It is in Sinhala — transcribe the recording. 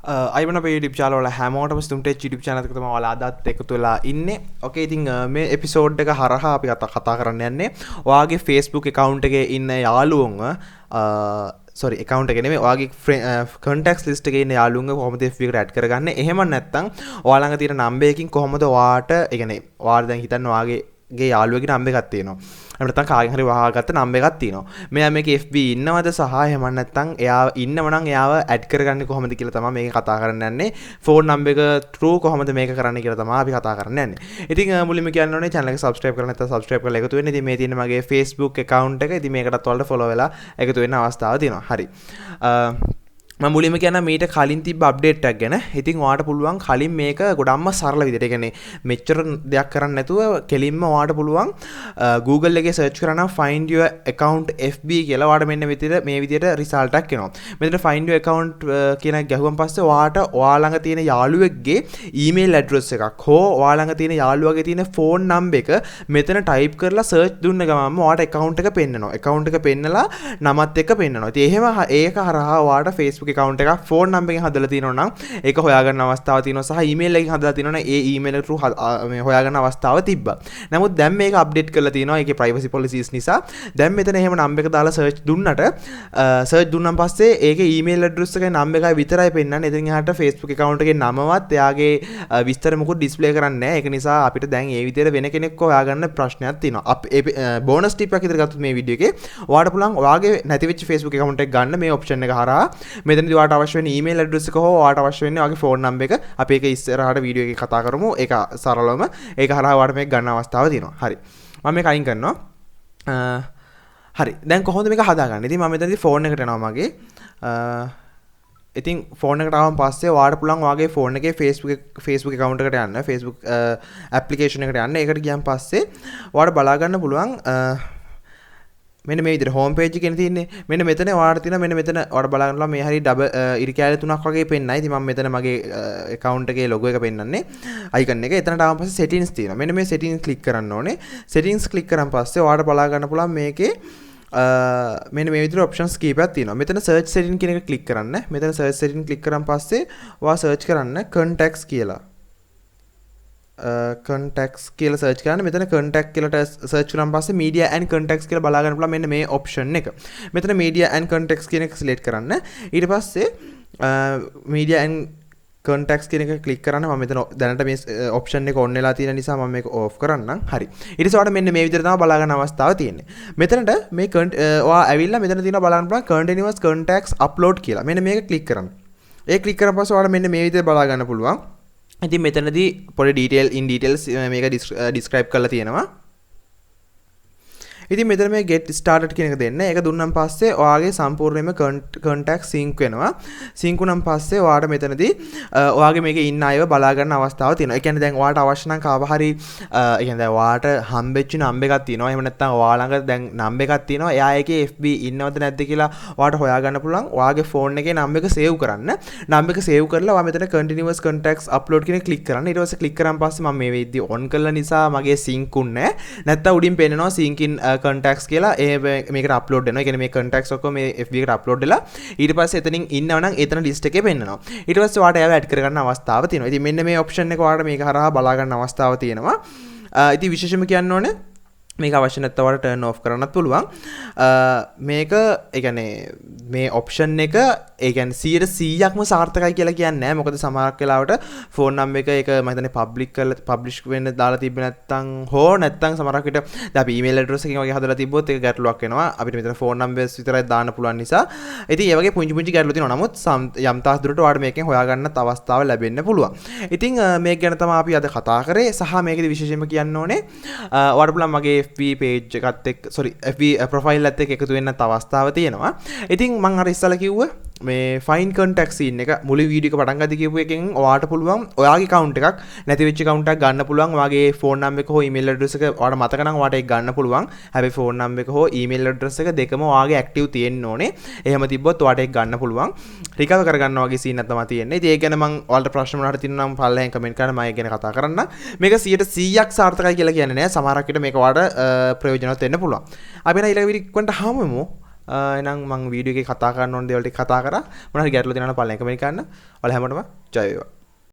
අයිවන YouTube channel වල හැමෝටම sithumtech YouTube channel එකට තමයි ඔයාලා අදත් එකතු වෙලා ඉන්නේ. ඕකේ ඉතින් මේ එපිසෝඩ් එක හරහා අපි කතා කරන්න යන්නේ ඔයාගේ Facebook account එකේ ඉන්න යාළුවෝන්ව sorry account එක නෙමෙයි ඔයාගේ contacts list එකේ ඉන්න යාළුවෝන්ව කොහොමද FB එකට add කරගන්නේ. එහෙම නැත්නම් ඔයා ළඟ තියෙන number එකකින් කොහොමද ඔයාට ඒ කියන්නේ ඔයාලා දැන් හිතන්න ඔයාගේ යාළුවගේ number එකක් තියෙනවා. එහෙම නැත්නම් කාගෙන් හරි වහාගත්ත number එකක් තියෙනවා. මෙයා මේකේ FB ඉන්නවද සහ එහෙම නැත්නම් එයා ඉන්නව නම් එයාව add කරගන්නේ කොහොමද කියලා තමයි මේක කතා කරන්න යන්නේ. phone number එක true කොහොමද මේක කරන්නේ කියලා තමයි අපි කතා කරන්න යන්නේ. ඉතින් මුලින්ම කියන්න ඕනේ channel එක subscribe කරලා නැත්නම් subscribe කරලා එකතු වෙන්න. ඉතින් මේ තියෙන මගේ Facebook account එක. ඉතින් මේකටත් ඔයාලට follow වෙලා එකතු වෙන්න අවස්ථාව තියෙනවා. හරි. මම මුලින්ම කියනවා මීට කලින් තිබ්බ අප්ඩේට් එකක් ගැන. ඉතින් ඔයාලට පුළුවන් කලින් මේක ගොඩක්ම සරල විදිහට. ඒ කියන්නේ මෙච්චර දෙයක් කරන්න නැතුව කෙලින්ම ඔයාලට පුළුවන් Google එකේ search කරා නම් find your account FB කියලා ඔයාලට මෙන්න මේ විදිහට result එකක් එනවා. මෙතන find your account කියන ගැහුවන් පස්සේ ඔයාලට ඔයා ළඟ තියෙන යාළුවෙක්ගේ email address එකක් හෝ ඔයා ළඟ තියෙන යාළුවාගේ තියෙන phone number එක මෙතන type කරලා search දුන්න ගමන්ම ඔයාලට account එක පෙන්නනවා. account එක පෙන්නලා නමත් එක්ක පෙන්නනවා. ඉතින් එහෙම ඒක හරහා ඔයාලට Facebook account එකක් phone number එකෙන් හදලා තියෙනවා නම් ඒක හොයාගන්න අවස්ථාවක් තියෙනවා සහ email එකකින් හදලා තියෙනවා නම් ඒ email එක through මේ හොයාගන්න අවස්ථාව තිබ්බා. නමුත් දැන් මේක අප්ඩේට් කරලා තියෙනවා ඒකේ privacy policies නිසා. දැන් මෙතන එහෙම number එක දාලා search දුන්නට search දුන්නාන් පස්සේ ඒකේ email address එකයි number එකයි විතරයි පෙන්නන්නේ. ඉතින් එහාට Facebook account එකේ නමවත් එයාගේ විස්තර මොකුත් display කරන්නේ නැහැ. ඒක නිසා අපිට දැන් ඒ විදිහට වෙන කෙනෙක්ව හොයාගන්න ප්‍රශ්නයක් තියෙනවා. අපි bonus tip එකක් විතර ගත්තොත් මේ වීඩියෝ එකේ ඔයාලට පුළුවන් ඔයාගේ නැති වෙච්ච Facebook account එක ගන්න මේ option එක හරහා මෙතනදී ඔයාලට අවශ්‍ය වෙන email address එක හෝ ඔයාලට අවශ්‍ය වෙන්නේ ඔයාගේ phone number එක අපි ඒක ඉස්සරහට වීඩියෝ එකේ කතා කරමු. ඒක සරලවම ඒක හරහා ඔයාලට මේක ගන්න අවස්ථාව තියෙනවා. හරි. මම මේක අයින් කරනවා. හරි. දැන් කොහොමද මේක හදාගන්නේ? ඉතින් මම මෙතනදී phone එකට යනවා මගේ. ඉතින් phone එකට ආවම පස්සේ ඔයාලට පුළුවන් ඔයාගේ phone එකේ Facebook account එකට යන්න. Facebook application එකට යන්න. ඒකට ගියන් පස්සේ ඔයාලට බලා ගන්න පුළුවන් මෙන්න මේ විදිහට home page එකේ තියෙන්නේ මෙන්න මෙතන ඔයාලට තියෙනවා මෙන්න මෙතන ඔයාලට බලා ගන්නවා මේ හරිය ඩබල් ඉරි කැලේ තුනක් වගේ පෙන්නයි. ඉතින් මම මෙතන මගේ account එකේ logo එක පෙන්නන්නේ icon එක. එතනට ආවම පස්සේ settings තියෙනවා. මෙන්න මේ settings click කරන්න ඕනේ. settings click කරන් පස්සේ ඔයාලට බලා ගන්න පුළුවන් මේකේ මෙන්න මේ විදිහට options කීපයක් තියෙනවා. මෙතන search setting කියන එක click කරන්න. මෙතන search setting click කරන් පස්සේ ඔයා search කරන්න contacts කියලා. contacts කියලා search කරන්න. මෙතන contact කියලා search කරාන් පස්සේ media and contacts කියලා බලා ගන්න පුළුවන් මෙන්න මේ option එක. මෙතන media and contacts කියන එක select කරන්න. ඊට පස්සේ media and contacts කියන එක click කරන්න. මම මෙතන දැනට මේ option එක on වෙලා තියෙන නිසා මම මේක off කරන්නම්. හරි. ඊට පස්සේ ඔයාලට මෙන්න මේ විදිහට තමයි බලා ගන්න අවස්ථාව තියෙන්නේ. මෙතනට මේ ඔයා ඇවිල්ලා මෙතන තියෙනවා බලන්න පුළුවන් continuous contacts upload කියලා. මෙන්න මේක click කරන්න. ඒ click කරාන් පස්සේ ඔයාලට මෙන්න මේ විදිහට බලා ගන්න පුළුවන්. ඉතින් මෙතනදී පොඩි details මේක describe කරලා තියෙනවා. ඉතින් මෙතන මේ get started කියන එක දෙන්න. ඒක දුන්නාන් පස්සේ ඔයාගේ සම්පූර්ණයෙන්ම contact sync වෙනවා. sync වුණාන් පස්සේ ඔයාට මෙතනදී ඔයාගේ මේකේ ඉන්න අයව බලා ගන්න අවස්ථාව තියෙනවා. ඒ කියන්නේ දැන් ඔයාට අවශ්‍ය නම් කාව හරි ඒ කියන්නේ දැන් ඔයාට හම්බෙච්ච number එකක් තියෙනවා. එහෙම නැත්නම් ඔයා ළඟ දැන් number එකක් තියෙනවා. එයා ඒකේ FB ඉන්නවද නැද්ද කියලා ඔයාට හොයාගන්න පුළුවන්. ඔයාගේ phone එකේ number එක save කරන්න. number එක save කරලා ඔයා මෙතන continuous contacts upload කියන එක click කරන්න. ඊට පස්සේ click කරාන් පස්සේ මම මේ වෙද්දි on කරලා නිසා මගේ sync උන්නේ නැහැ. නැත්නම් උඩින් පේනවා sync in contacts කියලා මේකට අප්ලෝඩ් වෙනවා. ඒ කියන්නේ මේ contacts ඔක්කොම මේ FB එකට අප්ලෝඩ් වෙලා ඊට පස්සේ එතනින් ඉන්නව නම් එතන list එකේ පෙන්නනවා. ඊට පස්සේ ඔයාලට ඒව ඇඩ් කරගන්න අවස්ථාව තියෙනවා. ඉතින් මෙන්න මේ option එක ඔයාලට මේක හරහා බලා ගන්න අවස්ථාව තියෙනවා. ඉතින් විශේෂයෙන්ම කියන්න ඕනේ මේක අවශ්‍ය නැත්නම් ඔයාලට turn off කරන්නත් පුළුවන්. මේක ඒ කියන්නේ මේ option එක ඒ කියන්නේ 100%ක්ම සාර්ථකයි කියලා කියන්නේ නැහැ. මොකද සමහරක් වෙලාවට phone number එක ඒක මම හිතන්නේ publish වෙන්න දාලා තිබ්බේ නැත්නම් හෝ නැත්නම් සමහරක් විට දැන් අපි email address එකකින් වගේ හදලා තිබ්බොත් ඒක ගැටලුවක් වෙනවා. අපිට මෙතන phone numbers විතරයි දාන්න පුළුවන් නිසා. ඉතින් ඒ වගේ පුංචි ගැටලු තියෙනවා. නමුත් යම් තාක් දුරට ඔයාලට මේකෙන් හොයාගන්නත් අවස්ථාව ලැබෙන්න පුළුවන්. ඉතින් මේක ගැන තමයි අපි අද කතා කරේ. සහ මේකෙදි විශේෂයෙන්ම කියන්න ඕනේ ඔයාලට පුළුවන් මගේ FB page එකත් එක්ක FB profile එකත් එක්ක එකතු වෙන්නත් අවස්ථාව තියෙනවා. ඉතින් මම අර ඉස්සලා කිව්වා මේ find contact scene එක මුළු වීඩියෝ එක පටන් ගද්දි කියපු එකෙන් ඔයාට පුළුවන් ඔයාගේ account එකක් නැති වෙච්ච account එකක් ගන්න පුළුවන්. ඔයාගේ phone number එක හෝ email address එක ඔයාට මතක නම් ඔයාට ඒක ගන්න පුළුවන්. හැබැයි phone number එක හෝ email address එක දෙකම ඔයාගේ active තියෙන්න ඕනේ. එහෙම තිබ්බොත් ඔයාට ඒක ගන්න පුළුවන්. recover කරගන්න වගේ scene එකක් තමයි තියෙන්නේ. ඉතින් ඒක ගැන මම ඔයාලට ප්‍රශ්න මොනවාට තියෙනවා නම් පල්ලෙහෙන් comment කරන්න මම ඒක ගැන කතා කරන්න. මේක 100%ක් සාර්ථකයි කියලා කියන්නේ නෑ. සමහරක් විට මේක ඔයාට ප්‍රයෝජනවත් වෙන්න පුළුවන්. අපි ඊළඟ වීඩියෝ එකට හමුවෙමු. එහෙනම් මම වීඩියෝ එකේ කතා කරන්න ඕන දේවල් ටික කතා කරා. මොනවා හරි ගැටලු තියෙනවා නම් පල්ලෙන් කමෙන්ට් කරන්න. ඔයාලා හැමෝටම ජය වේවා.